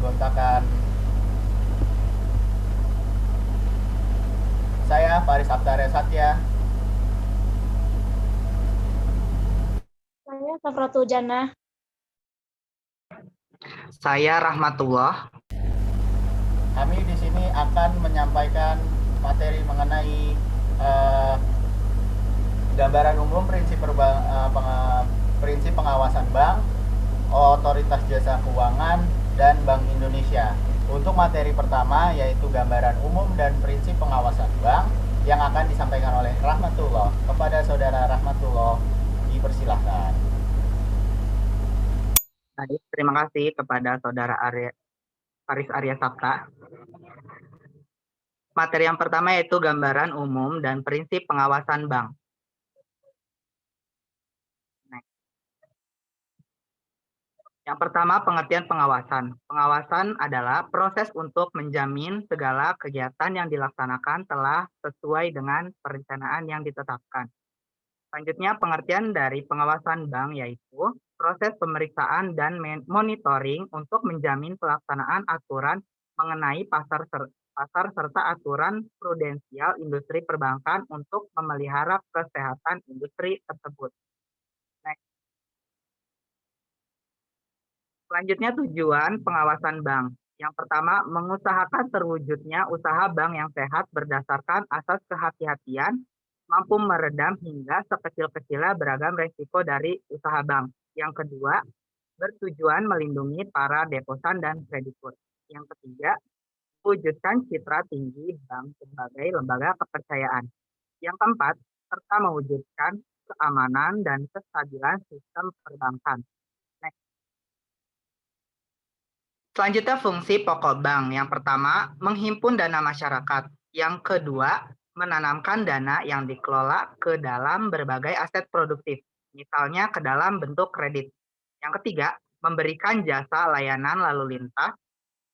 gontakan. Saya Faris Abdarya Satya. Saya Safratul Jannah. Saya Rahmatullah. Kami di sini akan menyampaikan materi mengenai gambaran umum prinsip pengawasan bank, otoritas jasa keuangan, dan Bank Indonesia. Untuk materi pertama yaitu gambaran umum dan prinsip pengawasan bank yang akan disampaikan oleh Rahmatullah. Kepada saudara Rahmatullah, dipersilahkan. Baik, terima kasih kepada saudara Faris Arya Sapta. Materi yang pertama yaitu gambaran umum dan prinsip pengawasan bank. Yang pertama, pengertian pengawasan. Pengawasan adalah proses untuk menjamin segala kegiatan yang dilaksanakan telah sesuai dengan perencanaan yang ditetapkan. Selanjutnya, pengertian dari pengawasan bank yaitu proses pemeriksaan dan monitoring untuk menjamin pelaksanaan aturan mengenai pasar serta aturan prudensial industri perbankan untuk memelihara kesehatan industri tersebut. Selanjutnya, tujuan pengawasan bank. Yang pertama, mengusahakan terwujudnya usaha bank yang sehat berdasarkan asas kehati-hatian, mampu meredam hingga sekecil-kecilnya beragam resiko dari usaha bank. Yang kedua, bertujuan melindungi para deposan dan kreditur. Yang ketiga, mewujudkan citra tinggi bank sebagai lembaga kepercayaan. Yang keempat, serta mewujudkan keamanan dan kestabilan sistem perbankan. Selanjutnya, fungsi pokok bank. Yang pertama, menghimpun dana masyarakat. Yang kedua, menanamkan dana yang dikelola ke dalam berbagai aset produktif, misalnya ke dalam bentuk kredit. Yang ketiga, memberikan jasa layanan lalu lintas,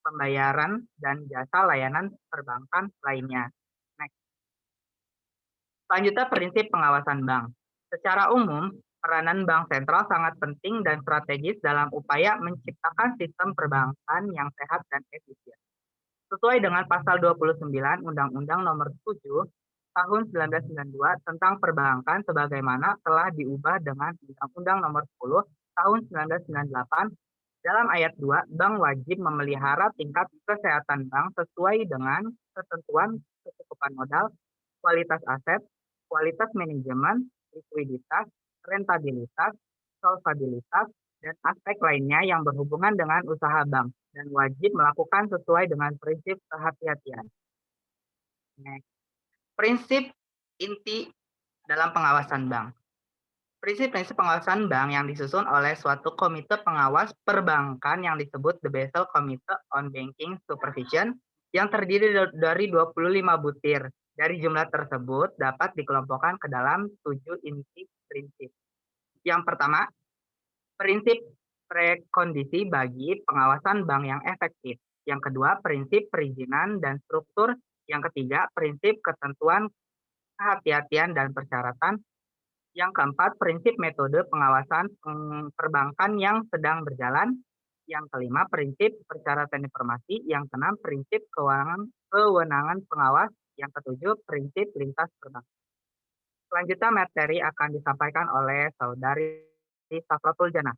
pembayaran, dan jasa layanan perbankan lainnya. Selanjutnya, prinsip pengawasan bank. Secara umum, peranan bank sentral sangat penting dan strategis dalam upaya menciptakan sistem perbankan yang sehat dan efisien. Sesuai dengan pasal 29 Undang-Undang Nomor 7 Tahun 1992 tentang perbankan sebagaimana telah diubah dengan Undang-Undang Nomor 10 Tahun 1998, dalam ayat 2, bank wajib memelihara tingkat kesehatan bank sesuai dengan ketentuan kecukupan modal, kualitas aset, kualitas manajemen, likuiditas, rentabilitas, solvabilitas, dan aspek lainnya yang berhubungan dengan usaha bank dan wajib melakukan sesuai dengan prinsip kehati-hatian. Prinsip inti dalam pengawasan bank. Prinsip-prinsip pengawasan bank yang disusun oleh suatu komite pengawas perbankan yang disebut The Basel Committee on Banking Supervision yang terdiri dari 25 butir. Dari jumlah tersebut dapat dikelompokkan ke dalam 7 inti prinsip. Yang pertama, prinsip prekondisi bagi pengawasan bank yang efektif. Yang kedua, prinsip perizinan dan struktur. Yang ketiga, prinsip ketentuan kehati-hatian dan persyaratan. Yang keempat, prinsip metode pengawasan perbankan yang sedang berjalan. Yang kelima, prinsip persyaratan informasi. Yang keenam, prinsip kewenangan pengawas. Yang ketujuh, prinsip lintas perbankan. Selanjutnya, materi akan disampaikan oleh saudari Safratul Jannah.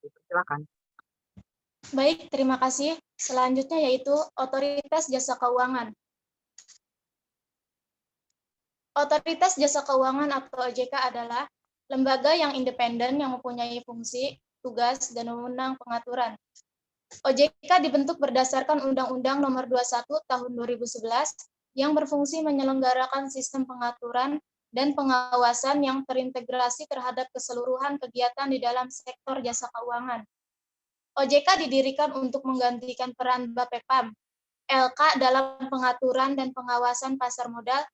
Silakan. Baik, terima kasih. Selanjutnya yaitu Otoritas Jasa Keuangan. Otoritas Jasa Keuangan atau OJK adalah lembaga yang independen yang mempunyai fungsi, tugas, dan wewenang pengaturan. OJK dibentuk berdasarkan Undang-Undang Nomor 21 Tahun 2011 yang berfungsi menyelenggarakan sistem pengaturan dan pengawasan yang terintegrasi terhadap keseluruhan kegiatan di dalam sektor jasa keuangan. OJK didirikan untuk menggantikan peran Bapepam, LK dalam pengaturan dan pengawasan pasar modal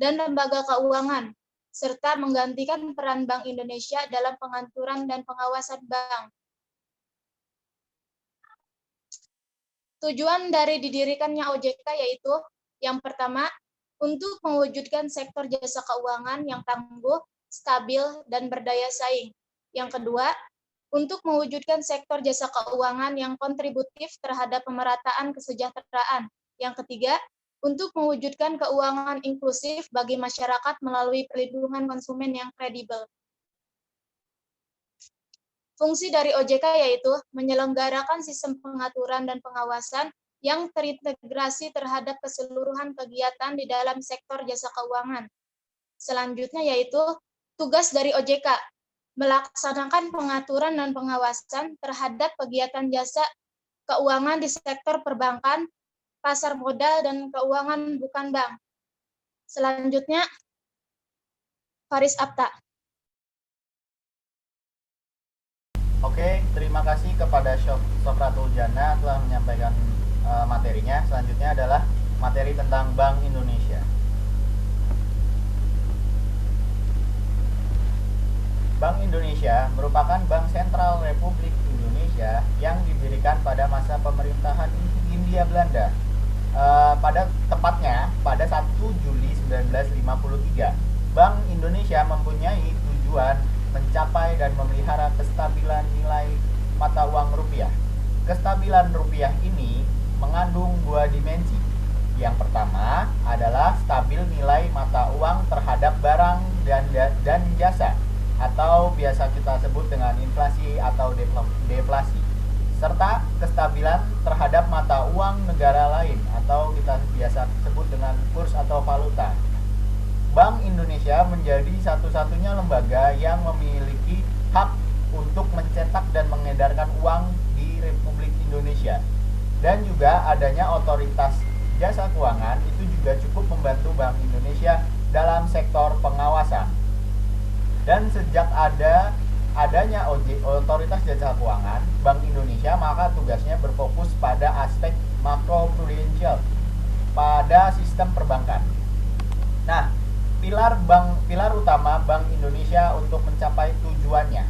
dan lembaga keuangan, serta menggantikan peran Bank Indonesia dalam pengaturan dan pengawasan bank. Tujuan dari didirikannya OJK yaitu yang pertama, untuk mewujudkan sektor jasa keuangan yang tangguh, stabil, dan berdaya saing. Yang kedua, untuk mewujudkan sektor jasa keuangan yang kontributif terhadap pemerataan kesejahteraan. Yang ketiga, untuk mewujudkan keuangan inklusif bagi masyarakat melalui perlindungan konsumen yang kredibel. Fungsi dari OJK yaitu menyelenggarakan sistem pengaturan dan pengawasan yang terintegrasi terhadap keseluruhan kegiatan di dalam sektor jasa keuangan. Selanjutnya yaitu tugas dari OJK, melaksanakan pengaturan dan pengawasan terhadap kegiatan jasa keuangan di sektor perbankan, pasar modal, dan keuangan bukan bank. Selanjutnya, Faris Apta. Oke, terima kasih kepada Sofratul Jana telah menyampaikan materinya. Selanjutnya adalah materi tentang Bank Indonesia. Bank Indonesia merupakan bank sentral Republik Indonesia yang didirikan pada masa pemerintahan Hindia Belanda. Tepatnya pada 1 Juli 1953. Bank Indonesia mempunyai tujuan mencapai dan memelihara kestabilan nilai mata uang rupiah. Kestabilan rupiah ini mengandung dua dimensi. Yang pertama adalah stabil nilai mata uang terhadap barang dan jasa, atau biasa kita sebut dengan inflasi atau deflasi, serta kestabilan terhadap mata uang negara lain atau kita biasa sebut dengan kurs atau valuta. Bank Indonesia menjadi satu-satunya lembaga yang memiliki hak untuk mencetak dan mengedarkan uang di Republik Indonesia. Dan juga adanya otoritas jasa keuangan itu juga cukup membantu Bank Indonesia dalam sektor pengawasan. Dan sejak adanya otoritas jasa keuangan, Bank Indonesia maka tugasnya berfokus pada aspek makroprudensial pada sistem perbankan. Nah, pilar utama Bank Indonesia untuk mencapai tujuannya.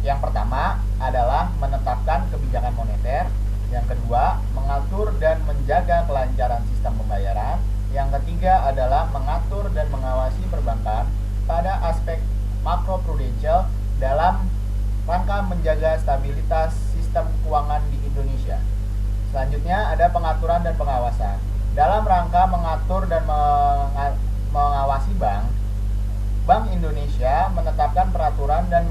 Yang pertama adalah menetapkan kebijakan moneter, yang kedua mengatur dan menjaga kelancaran sistem pembayaran, yang ketiga adalah mengatur dan mengawasi perbankan pada aspek makroprudensial dalam rangka menjaga stabilitas sistem keuangan di Indonesia. Selanjutnya ada pengaturan dan pengawasan. Dalam rangka mengatur dan mengawasi Bank Indonesia menetapkan peraturan dan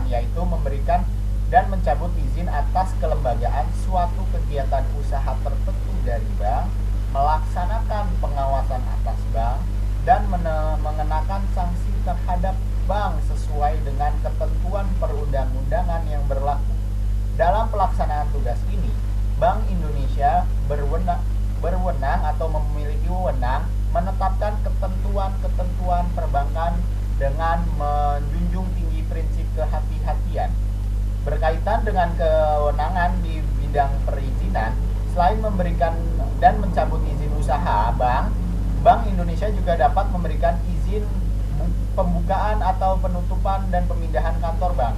yaitu memberikan dan mencabut izin atas kelembagaan suatu kegiatan usaha tertentu dari bank, melaksanakan pengawasan atas bank, dan mengenakan sanksi terhadap bank sesuai dengan ketentuan perundang-undangan yang berlaku. Dalam pelaksanaan tugas ini, Bank Indonesia berwenang atau memiliki wewenang menetapkan ketentuan-ketentuan perbankan dengan menjunjung tinggi prinsip kehati-hatian. Berkaitan dengan kewenangan di bidang perizinan, selain memberikan dan mencabut izin usaha Bank Indonesia juga dapat memberikan izin pembukaan atau penutupan dan pemindahan kantor bank,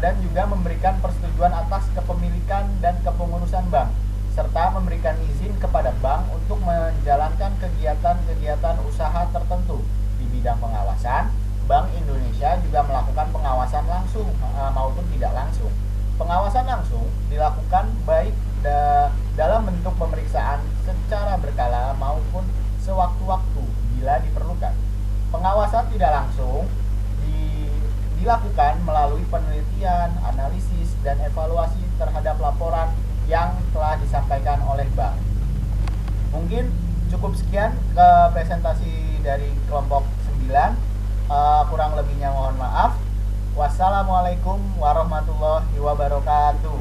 dan juga memberikan persetujuan atas kepemilikan dan kepengurusan bank, serta memberikan izin kepada bank untuk menjalankan kegiatan-kegiatan usaha tertentu. Di bidang pengawasan, Bank Indonesia juga melakukan pengawasan langsung maupun tidak langsung. Pengawasan langsung dilakukan baik dalam bentuk pemeriksaan secara berkala maupun sewaktu-waktu bila diperlukan. Pengawasan tidak langsung dilakukan melalui penelitian, analisis, dan evaluasi terhadap laporan yang telah disampaikan oleh bank. Mungkin cukup sekian ke presentasi dari kelompok 9. Kurang lebihnya mohon maaf. Wassalamualaikum warahmatullahi wabarakatuh.